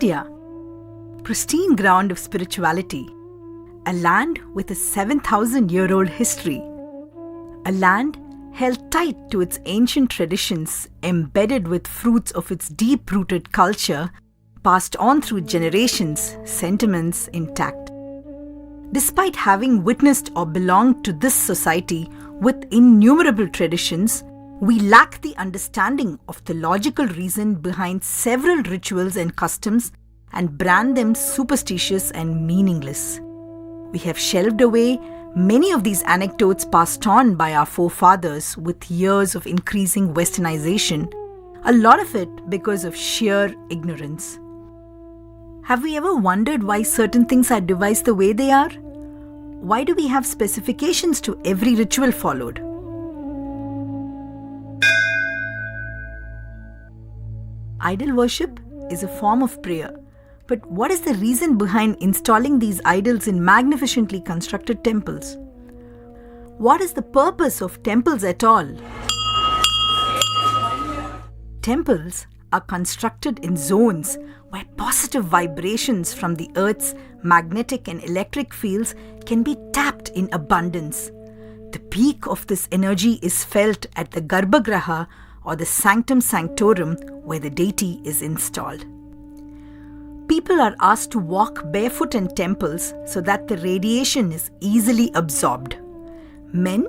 India, pristine ground of spirituality, a land with a 7,000-year-old history, a land held tight to its ancient traditions, embedded with fruits of its deep-rooted culture, passed on through generations, sentiments intact. Despite having witnessed or belonged to this society with innumerable traditions, we lack the understanding of the logical reason behind several rituals and customs and brand them superstitious and meaningless. We have shelved away many of these anecdotes passed on by our forefathers with years of increasing westernization, a lot of it because of sheer ignorance. Have we ever wondered why certain things are devised the way they are? Why do we have specifications to every ritual followed? Idol worship is a form of prayer. But what is the reason behind installing these idols in magnificently constructed temples? What is the purpose of temples at all? Temples are constructed in zones where positive vibrations from the earth's magnetic and electric fields can be tapped in abundance. The peak of this energy is felt at the Garbhagriha or the Sanctum Sanctorum where the deity is installed. People are asked to walk barefoot in temples so that the radiation is easily absorbed. Men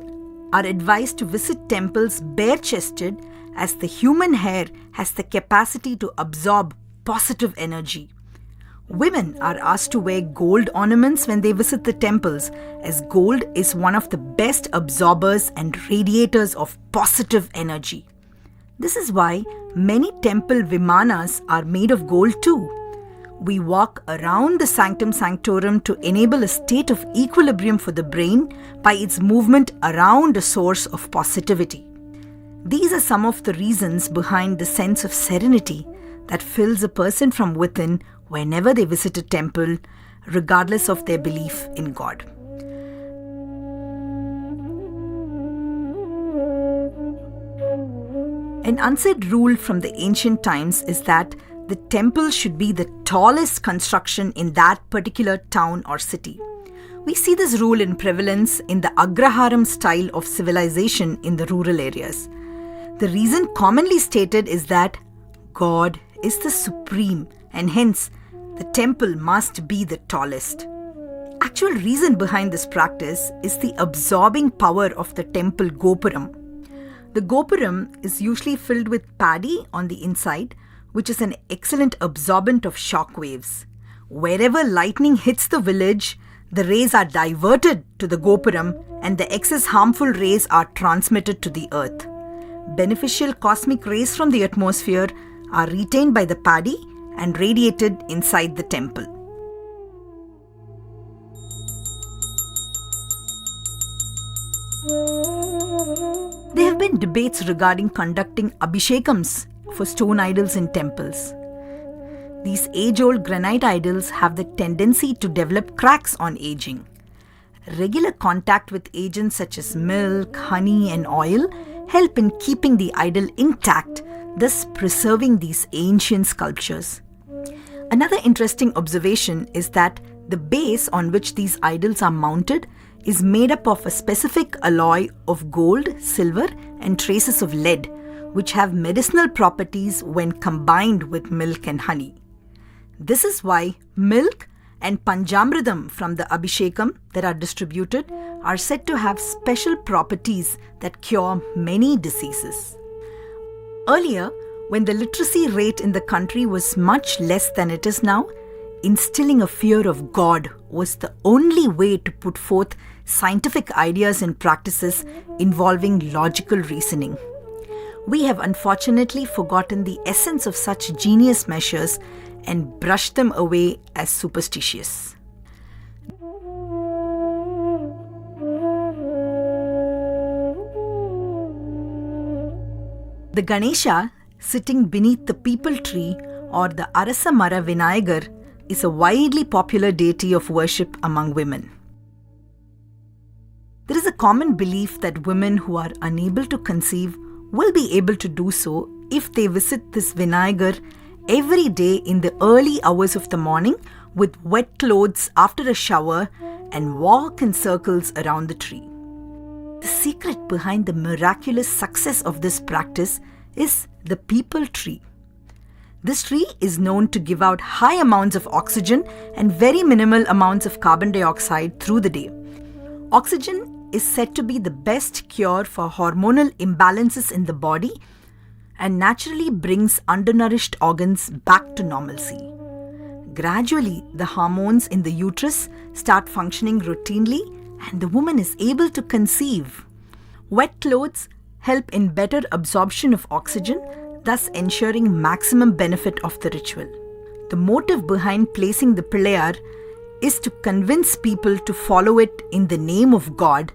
are advised to visit temples bare-chested as the human hair has the capacity to absorb positive energy. Women are asked to wear gold ornaments when they visit the temples, as gold is one of the best absorbers and radiators of positive energy. This is why many temple vimanas are made of gold too. We walk around the Sanctum Sanctorum to enable a state of equilibrium for the brain by its movement around a source of positivity. These are some of the reasons behind the sense of serenity that fills a person from within whenever they visit a temple, regardless of their belief in God. An unsaid rule from the ancient times is that the temple should be the tallest construction in that particular town or city. We see this rule in prevalence in the Agraharam style of civilization in the rural areas. The reason commonly stated is that God is the supreme and hence the temple must be the tallest. Actual reason behind this practice is the absorbing power of the temple gopuram. The gopuram is usually filled with paddy on the inside, which is an excellent absorbent of shock waves. Wherever lightning hits the village, the rays are diverted to the gopuram and the excess harmful rays are transmitted to the earth. Beneficial cosmic rays from the atmosphere are retained by the paddy and radiated inside the temple. There have been debates regarding conducting abhishekams for stone idols in temples. These age-old granite idols have the tendency to develop cracks on aging. Regular contact with agents such as milk, honey, and oil help in keeping the idol intact, thus preserving these ancient sculptures. Another interesting observation is that the base on which these idols are mounted is made up of a specific alloy of gold, silver, and traces of lead, which have medicinal properties when combined with milk and honey. This is why milk and Panjamridam from the Abhishekam that are distributed are said to have special properties that cure many diseases. Earlier, when the literacy rate in the country was much less than it is now, instilling a fear of God was the only way to put forth scientific ideas and practices involving logical reasoning. We have unfortunately forgotten the essence of such genius measures and brushed them away as superstitious. The Ganesha sitting beneath the peepal tree or the Arasa Mara Vinayagar is a widely popular deity of worship among women. There is a common belief that women who are unable to conceive will be able to do so if they visit this Vinayagar every day in the early hours of the morning with wet clothes after a shower and walk in circles around the tree. The secret behind the miraculous success of this practice is the peepal tree. This tree is known to give out high amounts of oxygen and very minimal amounts of carbon dioxide through the day. Oxygen is said to be the best cure for hormonal imbalances in the body and naturally brings undernourished organs back to normalcy. Gradually, the hormones in the uterus start functioning routinely and the woman is able to conceive. Wet clothes help in better absorption of oxygen, thus ensuring maximum benefit of the ritual. The motive behind placing the Pillayar is to convince people to follow it in the name of God,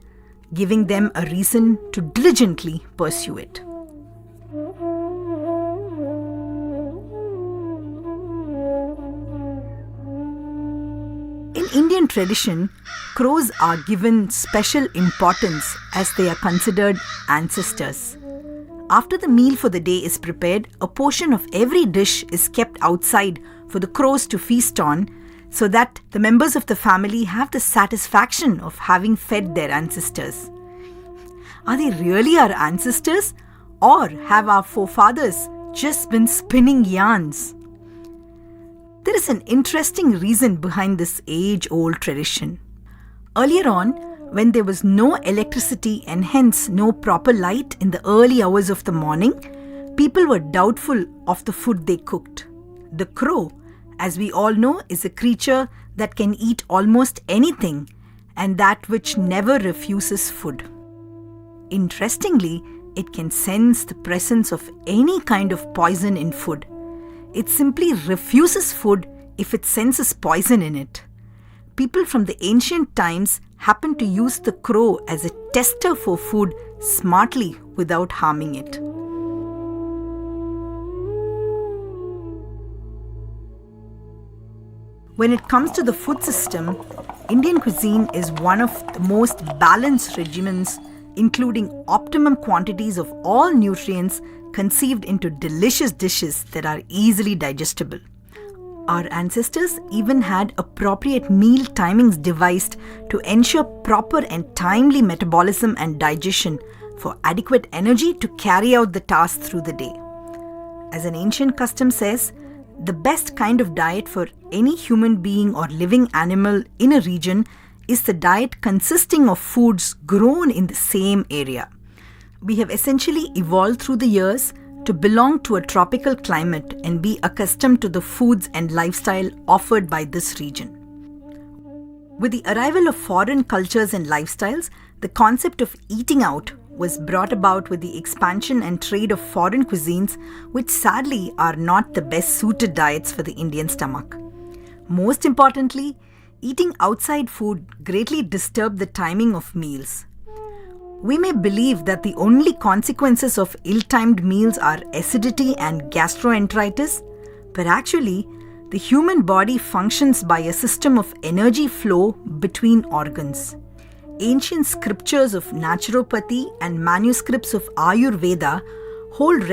giving them a reason to diligently pursue it. In Indian tradition, crows are given special importance as they are considered ancestors. After the meal for the day is prepared, a portion of every dish is kept outside for the crows to feast on, so that the members of the family have the satisfaction of having fed their ancestors. Are they really our ancestors, or have our forefathers just been spinning yarns? There is an interesting reason behind this age-old tradition. Earlier on, when there was no electricity and hence no proper light in the early hours of the morning, people were doubtful of the food they cooked. The crow, as we all know, is a creature that can eat almost anything and that which never refuses food. Interestingly, it can sense the presence of any kind of poison in food. It simply refuses food if it senses poison in it. People from the ancient times happened to use the crow as a tester for food smartly without harming it. When it comes to the food system, Indian cuisine is one of the most balanced regimens, including optimum quantities of all nutrients conceived into delicious dishes that are easily digestible. Our ancestors even had appropriate meal timings devised to ensure proper and timely metabolism and digestion for adequate energy to carry out the task through the day. As an ancient custom says, the best kind of diet for any human being or living animal in a region is the diet consisting of foods grown in the same area. We have essentially evolved through the years to belong to a tropical climate and be accustomed to the foods and lifestyle offered by this region. With the arrival of foreign cultures and lifestyles, the concept of eating out was brought about with the expansion and trade of foreign cuisines, which sadly are not the best suited diets for the Indian stomach. Most importantly, eating outside food greatly disturbed the timing of meals. We may believe that the only consequences of ill-timed meals are acidity and gastroenteritis, but actually, the human body functions by a system of energy flow between organs. Ancient scriptures of naturopathy and manuscripts of Ayurveda hold